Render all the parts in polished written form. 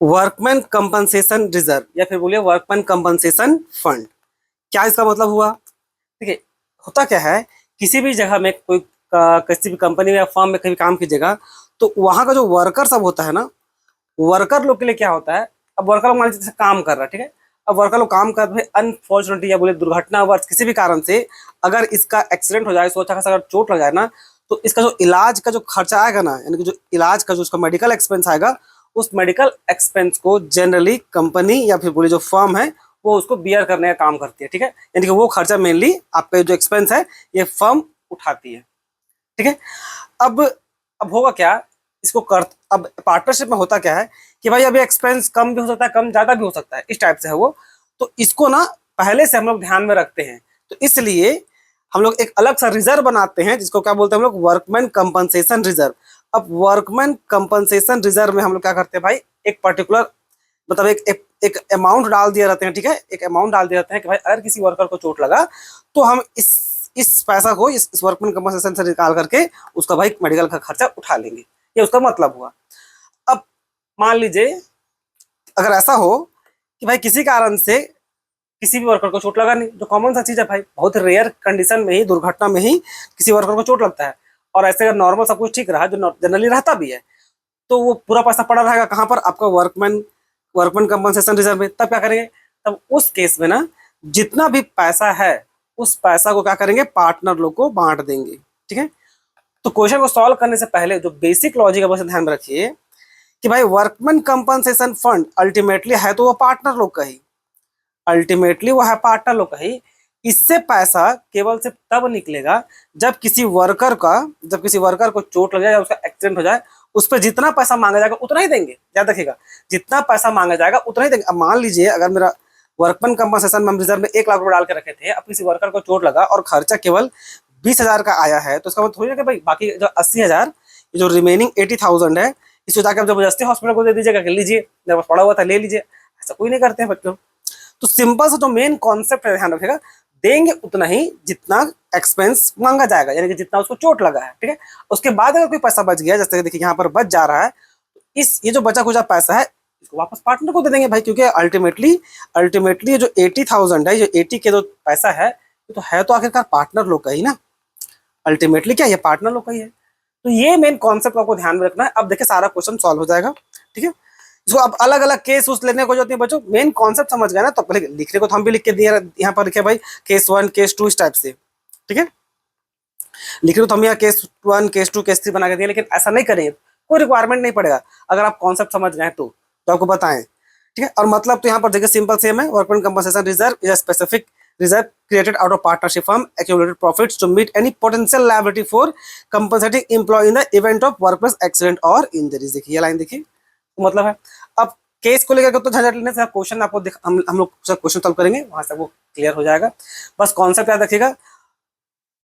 Workman compensation reserve या फिर बोलिए वर्कमैन कंपनसेशन फंड। क्या इसका मतलब हुआ? देखिए, होता क्या है, किसी भी जगह में कोई किसी भी कंपनी में या फर्म में कहीं काम कीजिएगा, तो वहां का जो वर्कर सब होता है ना, वर्कर लोग के लिए क्या होता है, अब वर्कर लोग मान लीजिए जैसे काम कर रहा है, ठीक है। अब वर्कर लोग काम कर रहे, अनफॉर्चुनेटली या बोले दुर्घटनावश किसी भी कारण से अगर इसका एक्सीडेंट हो जाए, सोचा खासा अगर चोट लग जाए ना, तो इसका जो इलाज का जो खर्चा आएगा ना, यानी कि जो इलाज का जो उसका मेडिकल एक्सपेंस आएगा, उस मेडिकल एक्सपेंस को जनरली कंपनी या फिर बोले जो फर्म है वो उसको बियर करने का काम करती है, ठीक है। यानी कि वो खर्चा मेनली आपका जो एक्सपेंस है ये फर्म उठाती है, ठीक है। अब अब होगा क्या, इसको कर, अब पार्टनरशिप में होता क्या है कि भाई अभी एक्सपेंस कम भी हो सकता है, कम ज्यादा भी हो सकता है, इस टाइप से है वो। तो इसको ना पहले से हम लोग ध्यान में रखते हैं, तो इसलिए हम लोग एक अलग सा रिजर्व बनाते हैं जिसको क्या बोलते हैं हम लोग, वर्कमैन कंपनसेशन रिजर्व। अब वर्कमैन कंपनसेशन रिजर्व में हम लोग क्या करते हैं भाई, एक पर्टिकुलर मतलब एक अमाउंट डाल दिया रहते हैं, ठीक है। एक अमाउंट डाल दिया रहते हैं कि भाई अगर किसी वर्कर को चोट लगा तो हम इस पैसा को इस वर्कमैन कंपनसेशन से निकाल करके उसका भाई मेडिकल का खर्चा उठा लेंगे, ये उसका मतलब हुआ। अब मान लीजिए अगर ऐसा हो कि भाई किसी कारण से किसी भी वर्कर को चोट लगा नहीं, जो कॉमन सा चीज है भाई, बहुत रेयर कंडीशन में ही, दुर्घटना में ही किसी वर्कर को चोट लगता है, और ऐसे अगर नॉर्मल सब कुछ ठीक रहा, जो जनरली रहता भी है, तो वो पूरा पैसा पड़ा रहेगा कहाँ पर, आपका वर्कमैन वर्कमैन कंपनसेशन रिजर्व में। तब क्या करेंगे, तब उस केस में ना जितना भी पैसा है उस पैसा को क्या करेंगे, पार्टनर लोग को बांट देंगे, ठीक है। तो क्वेश्चन को सॉल्व करने से पहले जो बेसिक लॉजिक है बस ध्यान में रखिए कि भाई वर्कमैन कंपनसेशन फंड अल्टीमेटली है तो वो पार्टनर लोग का ही, अल्टीमेटली वो है पार्टनर लोग का ही। इससे पैसा केवल से तब निकलेगा जब किसी वर्कर को चोट लग जाए या उसका एक्सीडेंट हो जाए, उस पर जितना पैसा मांगा जाएगा उतना ही देंगे, याद रखिएगा, जितना पैसा मांगा जाएगा उतना ही देंगे। अब मान लीजिए अगर मेरा वर्कमैन कंपनसेशन हम रिजर्व में 1 लाख रुपए डाल के रखे थे, अब किसी वर्कर को चोट लगा और खर्चा केवल 20,000 का आया है, तो इसका मतलब थोड़ी ना कि भाई बाकी जो 80,000, जो रिमेनिंग 80,000 है, इसको जाकर आप जबरदस्ती हॉस्पिटल को दे दीजिएगा कि लीजिए, मेरे पास पड़ा हुआ था ले लीजिए, ऐसा कोई नहीं करते हैं बच्चों। तो सिंपल सा जो मेन कॉन्सेप्ट है, ध्यान रखिएगा, देंगे उतना ही जितना एक्सपेंस मांगा जाएगा, यानी कि जितना उसको चोट लगा है, ठीक है। उसके बाद अगर कोई पैसा बच गया, जैसे देखिए यहाँ पर बच जा रहा है, तो ये जो बचा कुचा पैसा है इसको वापस पार्टनर को दे देंगे भाई, क्योंकि अल्टीमेटली जो 80,000 है, जो 80 के जो पैसा है, ये तो है तो आखिरकार पार्टनर लोग का ही ना, अल्टीमेटली क्या ये पार्टनर लोग का ही है। तो ये मेन कॉन्सेप्ट आपको ध्यान में रखना है। अब देखिए सारा क्वेश्चन सॉल्व हो जाएगा, ठीक है। इसको अब अलग अलग केस उस लेने को जो होती है बच्चों, मेन कॉन्सेप्ट समझ गए ना, तो पहले लिखने को तो हम भी लिख के दिए, यहाँ पर लिखे भाई केस 1 केस 2 इस टाइप से, ठीक है। लिखने को तो हम यहाँ केस 1 केस 2 केस 3 बना के दिए, लेकिन ऐसा नहीं करेंगे, कोई रिक्वायरमेंट नहीं पड़ेगा, अगर आप कॉन्सेप्ट समझ गए तो आपको बताएं, ठीक है। और मतलब तो यहाँ पर देखिए सिंपल सेम है, workman compensation reserve is a specific reserve created out of partnership firm accumulated profits to meet any potential liability for compensating employee in the event of workplace accident or injuries। देखिए ये line देखिए, तो मतलब है अब case को लेकर तो झंझट लेने से क्वेश्चन आपको हम लोग क्वेश्चन सॉल्व करेंगे, वहां से वो क्लियर हो जाएगा। बस कॉन्सेप्ट याद रखिएगा,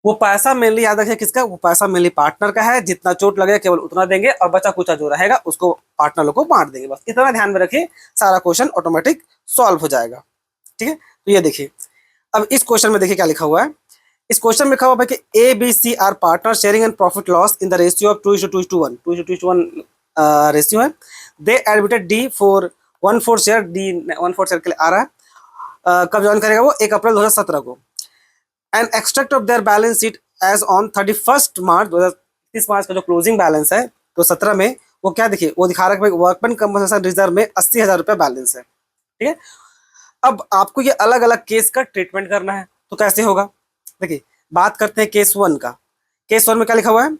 वो पैसा मेनली याद रखिए किसका, वो पैसा मेनली पार्टनर का है, जितना चोट लगेगा केवल उतना देंगे, और बचा कुचा जो रहेगा उसको पार्टनर लोग को बांट देंगे, बस इतना ध्यान में रखिए, सारा क्वेश्चन ऑटोमेटिक सॉल्व हो जाएगा, ठीक है। तो ये देखिए अब इस क्वेश्चन में देखिए क्या लिखा हुआ है, इस क्वेश्चन में लिखा हुआ है कि A B C are partner sharing and profit loss in the ratio of 2:2:1 ratio है। They admitted D for 1/4 share, D 1/4 share के लिए आ रहा है, कब ज्वाइन करेगा वो 1 अप्रैल 2017 को। And extract of their balance sheet as on 31 March 2030 मार्च का जो क्लोजिंग बैलेंस है तो 17 में, वो क्या देखिए वो दिखा रहा है कि वर्कमैन कंपनसेशन रिजर्व में 80,000 रुपये बैलेंस है, ठीक है। अब आपको ये अलग अलग केस का ट्रीटमेंट करना है, तो कैसे होगा, देखिए बात करते हैं केस 1 का। केस 1 में क्या लिखा हुआ है,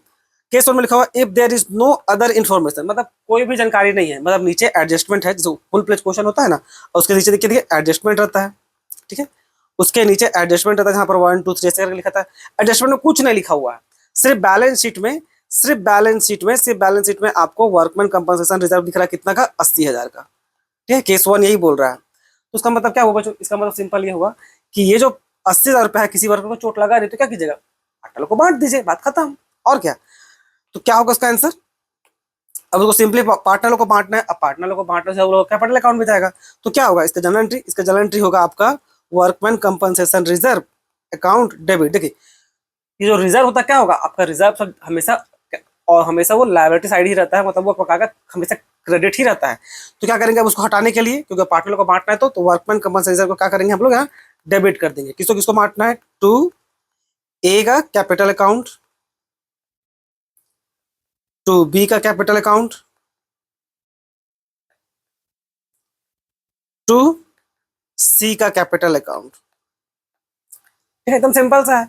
केस 1 में लिखा हुआ है if there is no other information, मतलब कोई भी जानकारी नहीं है, मतलब नीचे एडजस्टमेंट है, जो फुल प्लेज क्वेश्चन होता है ना, और उसके नीचे देखिए एडजस्टमेंट रहता है, ठीक है। उसके नीचे एडजस्टमेंट रहता है, जहाँ पर 1 2 3 ऐसे करके लिखा था, एडजस्टमेंट में कुछ नहीं लिखा हुआ है, सिर्फ बैलेंस शीट में आपको वर्कमैन कंपनसेशन रिजर्व दिख रहा है कितना का, 80,000 का, ठीक है। केस 1 यही बोल रहा है, तो उसका मतलब क्या हुआ बच्चों, इसका मतलब सिंपल ये हुआ कि ये जो 80,000 रुपये है, किसी वर्कर को चोट लगा रही तो क्या कीजिएगा, पार्टनर को बांट दीजिए, बात खत्म, और क्या। तो क्या होगा उसका आंसर, अब उसको सिंपली पार्टनर को बांटना है, अब पार्टनर को बांटने से वो कैपिटल अकाउंट में जाएगा, तो क्या होगा इसका जनरल एंट्री होगा आपका workman compensation reserve account debit. देखिए ये जो रिजर्व होता क्या होगा आपका, रिजर्व हमेशा, और हमेशा वो लायबिलिटी साइड ही रहता है, मतलब वो पकाएगा हमेशा क्रेडिट ही रहता है। तो क्या करेंगे अब उसको हटाने के लिए, क्योंकि पार्टनर को बांटना है तो वर्कमैन कंपनसेशन को क्या करेंगे हम लोग यहाँ डेबिट कर देंगे। किसको किसको बांटना है, टू ए का कैपिटल अकाउंट, टू बी का कैपिटल अकाउंट, टू सी का कैपिटल अकाउंट। ठीक है, एकदम सिंपल सा है।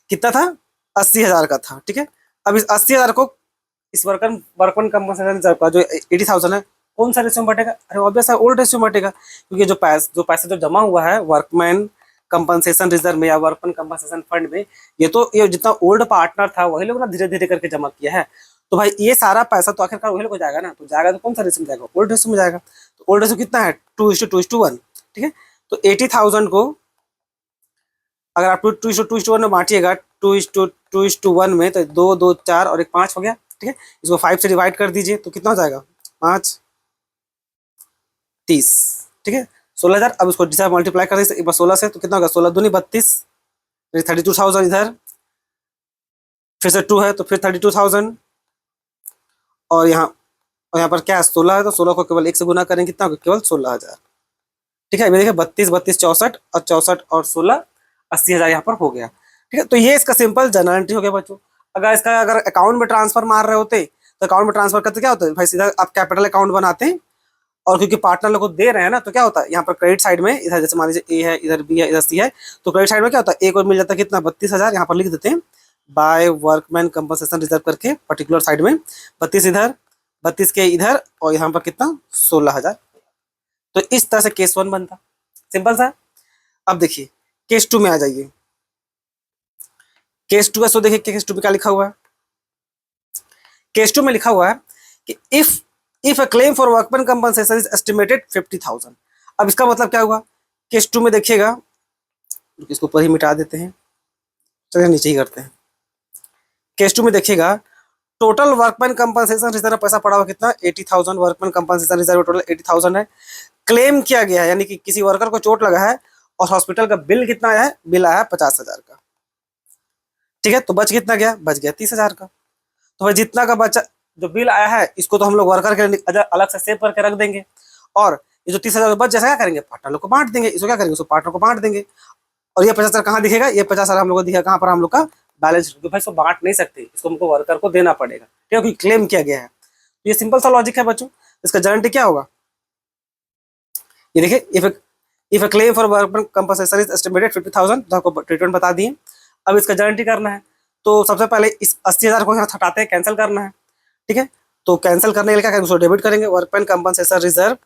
कितना था, 80,000 का था। ठीक है, अब इस 80,000 को इस वर्कमैन कंपनसेशन रिजर्व का जो 80,000 है कौन सा रेशियो में बटेगा, अरे ऑब्वियस है ओल्ड रेशियो में बटेगा, क्योंकि जो पैसा जो जमा हुआ है वर्कमैन कंपनसेशन रिजर्व में या वर्कमैन कंपनसेशन फंड में, ये जितना ओल्ड पार्टनर था वही लोग ना धीरे धीरे करके जमा किया है। तो भाई ये सारा पैसा तो आखिरकार वही लोग को जाएगा ना, तो जाएगा तो कौन सा रेशियो में जाएगा, ओल्ड रेशियो में जाएगा। तो ओल्ड रेशियो कितना है, 2:2:1। ठीक है, तो 80,000 को अगर आप 2:2:1 में बांटिएगा, 2:1 में, तो 2 2 4 और 1 5 हो गया। ठीक है, इसको 5 से डिवाइड कर दीजिए तो कितना हो जाएगा, 5 30। ठीक है, 16,000। अब इसको डिसाइड मल्टीप्लाई कर दीजिए एक बार 16 से, तो कितना होगा, 16 दूनी 32, 32,000 इधर, फिर से 2 है तो फिर 32,000, और यहाँ पर क्या है 16 है, तो 16 को केवल 1 से गुना करेंगे, कितना होगा, केवल 16,000। ठीक है, अभी देखिए 32 32 64 और 64 और 16 80,000 यहाँ पर हो गया। ठीक है, तो ये इसका सिंपल जनरल एंट्री हो गया बच्चों। अगर अकाउंट में ट्रांसफर मार रहे होते तो अकाउंट में ट्रांसफर करते क्या होता है भाई, सीधा आप कैपिटल अकाउंट बनाते हैं, और क्योंकि पार्टनर लोग को दे रहे हैं ना, तो क्या होता है यहाँ पर क्रेडिट साइड में, इधर जैसे मान लीजिए ए है, इधर बी है, इधर सी है, तो क्रेडिट साइड में क्या होता है, एक और मिल जाता है कितना, 32,000 यहाँ पर लिख देते हैं बाय वर्कमैन कंपनसेशन रिजर्व करके पर्टिकुलर साइड में, 32 इधर, 32 के इधर, और यहाँ पर कितना 16,000। तो इस तरह से केस 1 बनता, सिंपल सा। अब देखिए केस 2 में आ जाइए। केस 2 का सो देखिए, केस 2 में क्या लिखा हुआ है, केस 2 में लिखा हुआ है कि if a claim for workman compensation is estimated 50,000। अब इसका मतलब क्या हुआ, केस 2 में देखिएगा, इसको ऊपर ही मिटा देते हैं, चलिए नीचे ही करते हैं। केस 2 में देखिएगा टोटल वर्कमैन कंपनसेशन रिजर्व पैसा पड़ा हुआ कितना, 80,000। वर्कमैन कंपनसेशन रिजर्व टोटल 80,000 है। क्लेम किया गया है, यानी कि किसी वर्कर को चोट लगा है और हॉस्पिटल का बिल कितना आया है, बिल आया है 50,000 का। ठीक है, तो बच कितना गया, बच गया 30,000 का। तो भाई जितना का बचा जो बिल आया है, इसको तो हम लोग वर्कर के लिए अलग से सेव करके रख देंगे, और ये जो 30,000 बच जैसा क्या करेंगे, पार्टनर लोग को बांट देंगे। इसको क्या करेंगे, उसको पार्टनर को बांट देंगे। और ये 50,000 कहाँ दिखेगा, ये 50,000 हम लोग को दिखेगा कहाँ पर, हम लोग का बैलेंस शीट। भाई इसको बांट नहीं सकते, इसको हमको वर्कर को देना पड़ेगा, क्योंकि क्लेम किया गया है। तो ये सिंपल सा लॉजिक है बच्चों। इसका गारंटी क्या होगा, ये देखिए, if a claim for workman compensation is estimated 50,000, तो आपको ट्रीटमेंट बता दिए। अब इसका गारंटी करना है, तो सबसे पहले इस 80,000 को यहाँ हटाते हैं, कैंसिल करना है। ठीक है, तो कैंसिल करने के लिए क्या करेंगे, उसको डेबिट करेंगे, workman compensation reserve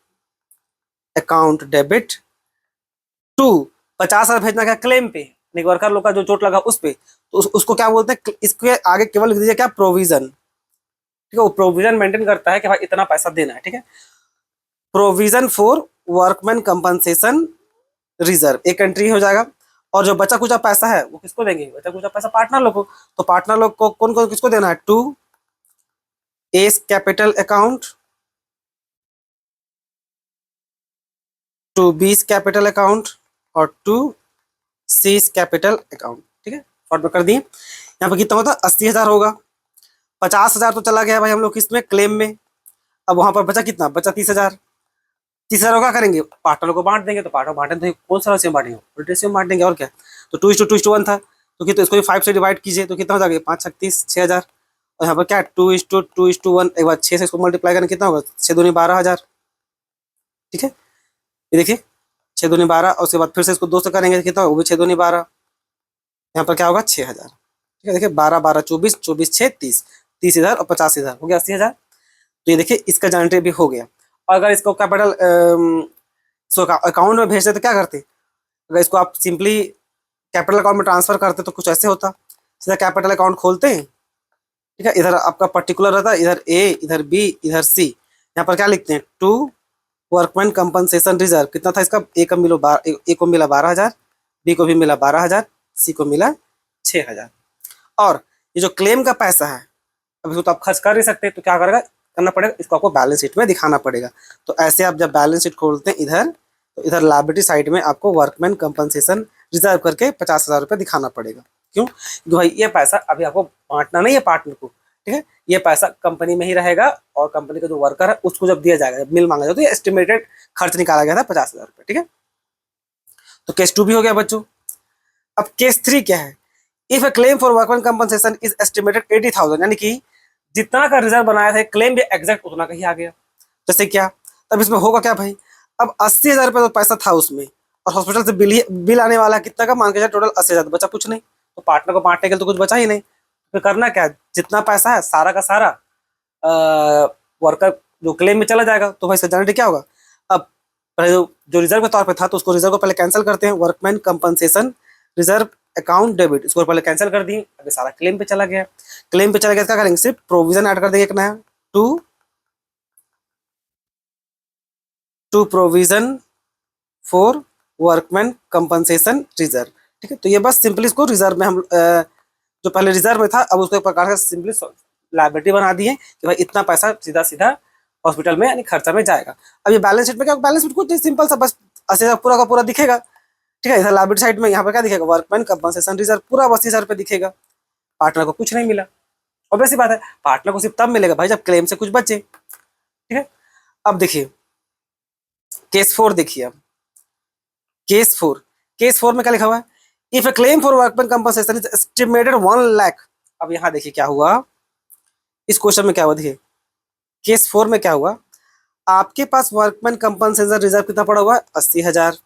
account debit to 50,000 भेजना क्या क्लेम पे, वर्कर लोग का जो चोट लगा उस पे, तो उसको क्या बोलते हैं, इसके आगे केवल लिख दीजिए क्या, प्रोविजन। ठीक है, वो प्रोविजन मेंटेन करता है कि भाई इतना पैसा देना है। ठीक है, provision for workman compensation reserve एक एंट्री हो जाएगा। और जो बचा कुचा पैसा है वो किसको देंगे, बचा कुचा पैसा पार्टनर लोग को। तो पार्टनर लोग को कौन कौन किसको देना है, to A's capital account, to B's capital account, और टू सीज कैपिटल अकाउंट। ठीक है, शॉर्ट में कर दिए। यहाँ पर कितना होता है, 80,000 होगा। 50,000 तो चला गया भाई हम लोग किसमें, क्लेम में। अब वहां पर बचा कितना, बचा 30,000। 30,000 क्या करेंगे, पार्टनर को बांट देंगे। तो पार्टनर बांटेंगे तो कौन सा रेशियो में बांटेंगे, उल्टे रेशियो में बांट देंगे, और क्या। तो 2:2:1 था, तो कितना, इसको 5 से डिवाइड कीजिए तो कितना हो जाएगा, 5 36 6,000। और यहाँ पर क्या 2:2:1, एक बार 6 से इसको मल्टीप्लाई करना कितना होगा, 6 दूनी 12,000। ठीक है, ये देखिए 6 दूनी 12, और उसके बाद फिर से इसको 2 से करेंगे कितना होगा, वो भी 6 दूनी 12। यहाँ पर क्या होगा 6,000। ठीक है, देखिए 12 12 24 24 6 30, 30 इधर और 50 इधर, हो गया 80,000। तो ये देखिए इसका जनरेट भी हो गया। और अगर इसको कैपिटल अकाउंट में भेजते तो क्या करते, अगर इसको आप सिंपली कैपिटल अकाउंट में ट्रांसफर करते तो कुछ ऐसे होता, सीधा कैपिटल अकाउंट खोलते हैं। ठीक है, इधर आपका पर्टिकुलर रहता है, इधर ए, इधर बी, इधर सी। यहाँ पर क्या लिखते हैं, टू वर्कमैन कंपनसेशन रिजर्व। कितना था इसका, ए को मिला 12,000, बी को भी मिला 12,000, सी को मिला 6,000। और ये जो क्लेम का पैसा है, अब इसको तो आप खर्च कर नहीं सकते, तो क्या करना पड़ेगा, इसको आपको बैलेंस शीट में दिखाना पड़ेगा। तो ऐसे आप जब बैलेंस शीट खोलते हैं इधर, तो इधर लायबिलिटी साइड में आपको वर्कमैन कंपनसेशन रिजर्व करके 50,000 रुपये दिखाना पड़ेगा। क्यों, क्योंकि भाई ये पैसा अभी आपको बांटना नहीं है पार्टनर को। ठीक है, ये पैसा कंपनी में ही रहेगा और कंपनी का जो वर्कर है उसको जब दिया जाएगा, जब मिल मांगा जाए तो ये एस्टिमेटेड खर्च निकाला गया था 50,000 रुपये। ठीक है, तो केस 2 भी हो गया बच्चों। अब केस 3 क्या है? If A claim for workman compensation is estimated 80,000, यानी कि जितना का रिजर्व बनाया था क्लेम भी एग्जैक्ट उतना का ही आ गया। जैसे क्या? तब इसमें होगा क्या भाई? अब 80,000 रुपये तो पैसा था उसमें, और हॉस्पिटल से बिल आने वाला कितना का? मान के चल टोटल 80,000, बचा कुछ नहीं, तो पार्टनर को बांटने के लिए तो कुछ बचा ही नहीं। तो करना क्या है? जितना पैसा है सारा का सारा वर्कर जो क्लेम में चला जाएगा। तो भाई इसका जनरेट क्या होगा? अब पहले जो रिजर्व के तौर पे था तो उसको रिजर्व को पहले कैंसिल करते हैं, workman compensation reserve account debit, इसको पहले कैंसिल कर दिए। अभी सारा क्लेम पे चला गया, क्लेम पे चला गया, क्या करेंगे? सिर्फ प्रोविजन ऐड कर देंगे एक नया, to provision for workman compensation reserve. ठीक है, तो ये बस सिंपली इसको रिजर्व में हम जो पहले रिजर्व में था अब उसको एक प्रकार से सिंपली लायबिलिटी बना दी है कि भाई इतना पैसा सीधा सीधा हॉस्पिटल में यानी खर्चा में जाएगा। अब ये बैलेंस शीट में क्या? बैलेंस शीट कुछ सिंपल सा बस 80,000 पूरा का पूरा दिखेगा। ठीक है, इधर लायबिलिटी साइड में यहाँ पर क्या दिखेगा? वर्कमैन कंपनसेशन रिजर्व पूरा 80,000 रुपये दिखेगा। पार्टनर को कुछ नहीं मिला, ऑब्वियस सी बात है, पार्टनर को सिर्फ तब मिलेगा भाई जब क्लेम से कुछ बचे। ठीक है, अब देखिए केस 4 देखिए। अब केस 4 में क्या लिखा हुआ है? If A claim for workman compensation is estimated 1 lakh. अब यहाँ देखिए क्या हुआ, इस क्वेश्चन में क्या हुआ, देखिए केस 4 में क्या हुआ? आपके पास वर्कमैन कंपनसेशन रिजर्व कितना पड़ा हुआ है? 80,000।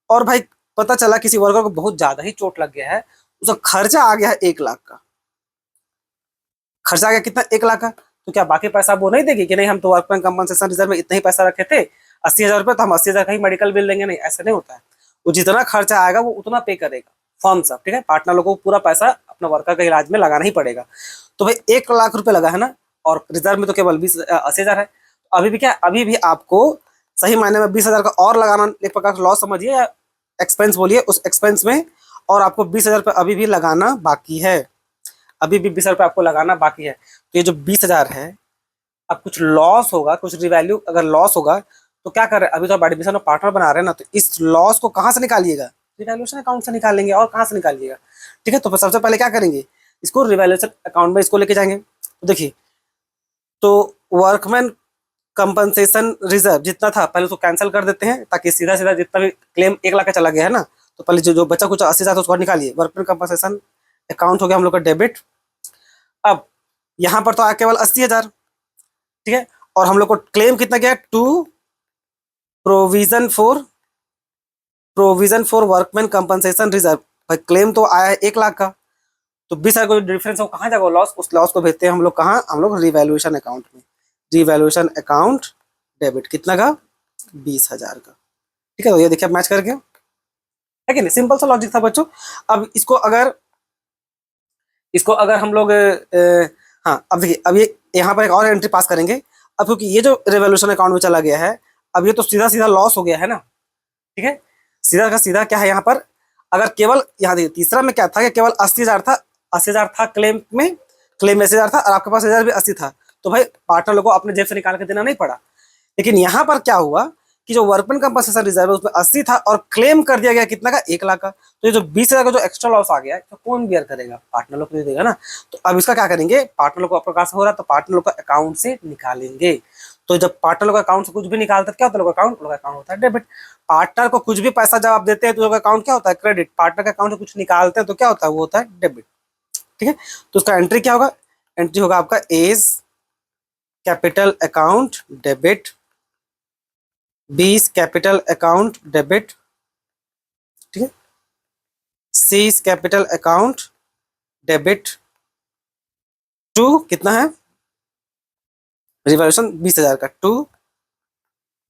और भाई पता चला किसी वर्कर को बहुत ज्यादा ही चोट लग गया है, उसका खर्चा आ गया है 1 लाख का। खर्चा आ गया कितना? 1 लाख का। तो क्या बाकी पैसा वो नहीं देगी कि नहीं हम तो वर्कमैन कंपनसेशन रिजर्व में इतना ही पैसा रखे थे 80,000 रुपये, तो हम 80,000 का ही मेडिकल बिल देंगे? नहीं, ऐसा नहीं होता है। वो जितना खर्चा आएगा वो उतना पे करेगा फर्म सब। ठीक है, पार्टनर लोगों को पूरा पैसा अपना वर्कर के इलाज में लगाना ही पड़ेगा। तो भाई 1 लाख रुपए लगा है ना, और रिजर्व में तो केवल 80,000 है। अभी भी क्या? अभी भी आपको सही मायने में 20,000 का और लगाना एक प्रकार का लॉस समझिए या एक्सपेंस बोलिए, उस एक्सपेंस में और आपको 20,000 रुपये अभी भी लगाना बाकी है। अभी भी 20,000 रुपये आपको लगाना बाकी है। तो ये जो 20,000 है, अब कुछ लॉस होगा, कुछ रिवैल्यू अगर लॉस होगा तो क्या कर रहे हैं? अभी तो आप एडमिशन में पार्टनर बना रहे हैं ना, तो इस लॉस को कहाँ से निकालिएगा? रिवैल्यूएशन अकाउंट से निकालेंगे, और कहाँ से निकालिएगा? ठीक है, तो सबसे पहले क्या करेंगे? इसको रिवैल्यूएशन अकाउंट में इसको लेके जाएंगे। तो देखिए, तो वर्कमैन कंपनसेशन रिजर्व जितना था पहले उसको कैंसिल कर देते हैं, ताकि सीधा सीधा जितना भी क्लेम 1 लाख का चला गया है ना, तो पहले जो बचा कुछ 80,000 उसको निकालिए। वर्कमैन कंपनसेशन अकाउंट हो गया हम लोग का डेबिट। अब यहाँ पर तो आया केवल 80,000। ठीक है, और हम लोग को क्लेम कितना गया? To provision for workman compensation reserve. भाई क्लेम तो आया है 1 लाख का, तो 20,000 का डिफरेंस है वो कहाँ जाएगा? लॉस। उस लॉस को भेजते हैं हम लोग कहाँ? हम लोग रिवैल्यूएशन अकाउंट में। रिवैल्यूएशन अकाउंट डेबिट कितना का? 20,000 का। ठीक है, तो ये देखिए मैच करके, है कि नहीं? सिंपल सा लॉजिक था बच्चों। अब इसको अगर हम लोग हाँ, अब देखिए, अब ये यहाँ पर एक और एंट्री पास करेंगे। अब क्योंकि ये जो रिवॉल्यूशन अकाउंट में चला गया है, अब ये तो सीधा सीधा लॉस हो गया है ना। ठीक है, सीधा का सीधा क्या है यहाँ पर? अगर केवल यहाँ देखिए तीसरा में क्या था कि केवल 80,000 था, 80,000 था क्लेम में 80,000 था, और आपके पास रिजर्व भी 80 था, तो भाई पार्टनर लोगों को अपने जेब से निकाल के देना नहीं पड़ा। लेकिन यहाँ पर क्या हुआ कि जो वर्कमैन कंपनसेशन रिजर्व है उसमें 80 था और क्लेम कर दिया गया कितना का? 1 लाख का। तो ये जो 20,000 का जो एक्स्ट्रा लॉस आ गया है तो कौन बियर करेगा? पार्टनर लोग को देगा ना। तो अब इसका क्या करेंगे? पार्टनर लोग को प्रकार से हो रहा है तो पार्टनर लोग का अकाउंट से निकालेंगे। तो जब पार्टनर लोग अकाउंट से कुछ भी निकालते क्या होता है? लोग अकाउंट होता है डेबिट। पार्टनर को कुछ भी पैसा जब आप देते हैं तो अकाउंट क्या होता है? क्रेडिट। पार्टनर के अकाउंट से कुछ निकालते हैं तो क्या होता है? वो होता है डेबिट। ठीक है, तो उसका एंट्री क्या होगा? एंट्री होगा आपका A's capital account debit, 20 capital account debit. ठीक है, C capital account debit to कितना है? रिवैल्यूएशन 20,000 का, टू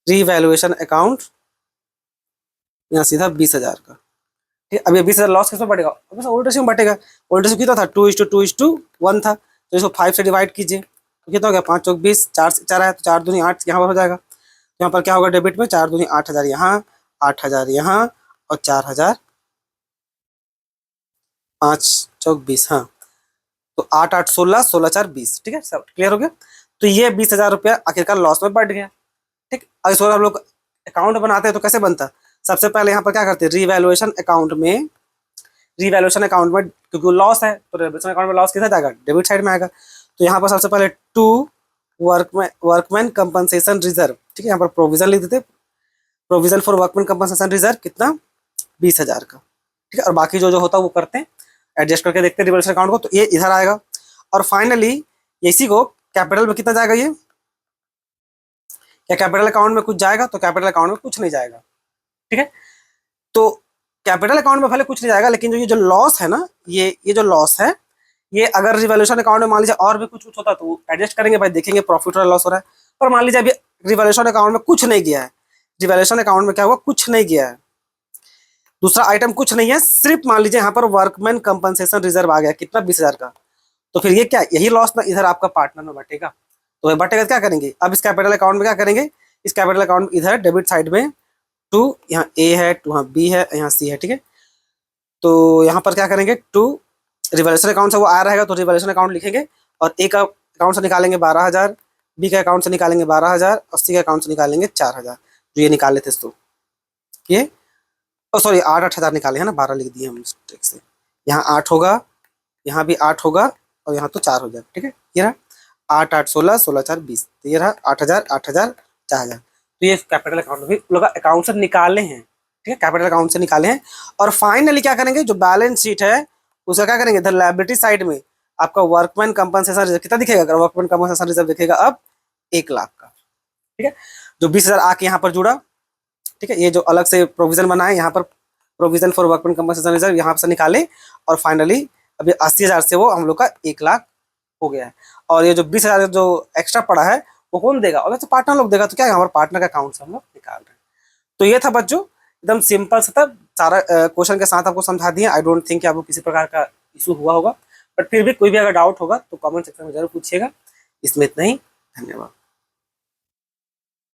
रिवैल्यूएशन अकाउंट यहाँ सीधा 20,000 का। ठीक है, अब ये 20,000 लॉस किसमें बढ़ेगा? ओल्ड रेशियो में बढ़ेगा। ओल्ड रेशियो कितना था? 2:2:1 था, तो इसको 5 से डिवाइड कीजिए तो कितना हो गया? 5 चौक 20, 4 से 4 है तो 4 दूनी 8 यहाँ पर हो जाएगा। तो यहाँ पर क्या होगा? डेबिट में 4 दूनी 8,000 यहाँ, 8,000 यहाँ और 4,000, 5 चौक 20, हाँ, तो 8 8 16, 16 4 20। ठीक है, सब क्लियर हो गया। तो ये 20,000 रुपया आखिरकार लॉस में बढ़ गया। ठीक, अब इसको हम लोग अकाउंट बनाते हैं तो कैसे बनता? सबसे पहले यहाँ पर क्या करते हैं? रिवैल्यूएशन अकाउंट में क्योंकि लॉस है तो रिवैल्यूएशन अकाउंट में लॉस किधर जाएगा? डेबिट साइड में आएगा। तो यहाँ पर सबसे पहले टू वर्कमैन कंपनसेशन रिजर्व, ठीक है, यहाँ पर प्रोविजन लिख देते, provision for workman compensation reserve कितना, 20,000 का, ठीक है। और बाकी जो जो होता है वो करते हैं, एडजस्ट करके देखते हैं रिवॉल्यूशन अकाउंट को, तो ये इधर आएगा। और फाइनली इसी को कैपिटल में कितना जाएगा, ये क्या कैपिटल अकाउंट में कुछ जाएगा, तो कैपिटल अकाउंट में कुछ नहीं जाएगा, ठीक है। तो कैपिटल अकाउंट में भले कुछ नहीं जाएगा, लेकिन जो लॉस है ना, ये जो लॉस है, ये अगर रिवॉल्यूशन अकाउंट में मान लीजिए और भी कुछ कुछ होता तो एडजस्ट करेंगे भाई, देखेंगे प्रॉफिट और लॉस हो रहा है। पर मान लीजिए अभी रिवॉल्यूशन अकाउंट में कुछ नहीं गया है, रिवॉल्यूशन अकाउंट में क्या हुआ, कुछ नहीं गया है, दूसरा आइटम कुछ नहीं है, सिर्फ मान लीजिए यहाँ पर वर्कमैन कंपनसेशन रिजर्व आ गया, कितना, 20,000 का। तो फिर ये क्या, यही लॉस ना इधर आपका पार्टनर में बटेगा। तो बटेगा क्या करेंगे, अब इस कैपिटल अकाउंट में क्या करेंगे, इस कैपिटल अकाउंट इधर डेबिट साइड में टू, यहाँ ए है, टू यहाँ बी है, यहाँ सी है, ठीक है। तो यहाँ पर क्या करेंगे, टू रिवॉल्यूशन अकाउंट से वो आ रहेगा तो रिवॉल्यूशन अकाउंट लिखेंगे, और ए का अकाउंट से निकालेंगे 12,000, बी का अकाउंट से निकालेंगे 12,000, और सी का अकाउंट से निकालेंगे 4,000, जो ये निकाले थे। तो ये सॉरी 8,000 निकाले हैं ना, 12 लिख दिए हम मिस्टेक से, यहाँ 8 होगा, यहाँ भी 8 होगा, और यहाँ तो 4 हो जाएगा, ठीक है। ये रहा 8 8 16 16 4 20, तो ये रहा 8,000 8,000 4,000। तो ये कैपिटल अकाउंट भी लोग अकाउंट से निकाले हैं, ठीक है, कैपिटल अकाउंट से निकाले हैं। और फाइनली क्या करेंगे, जो बैलेंस शीट है उसका क्या करेंगे, इधर लायबिलिटी साइड में आपका वर्कमैन कंपनसेशन रिजर्व कितना दिखेगा, अगर वर्कमैन कंपनसेशन रिजर्व दिखेगा अब 1,00,000 का, ठीक है। जो 20,000 आके यहाँ पर जुड़ा, ठीक है, ये जो अलग से प्रोविजन बना है, यहाँ पर provision for workman compensation reserve यहाँ से निकाले, और फाइनली अभी 80,000 से वो हम लोग का 1,00,000 हो गया है। और ये जो 20,000 जो एक्स्ट्रा पड़ा है वो कौन देगा, और तो पार्टनर लोग देगा, तो क्या हमारे पार्टनर का अकाउंट से हम लोग निकाल रहे हैं। तो ये था बच्चों, एकदम सिंपल सा था, सारा क्वेश्चन के साथ आपको समझा दिया। आई डोंट थिंक कि आपको किसी प्रकार का इशू हुआ होगा, बट फिर भी कोई भी अगर डाउट होगा तो कमेंट सेक्शन में जरूर पूछिएगा। इसमें इतना ही, धन्यवाद।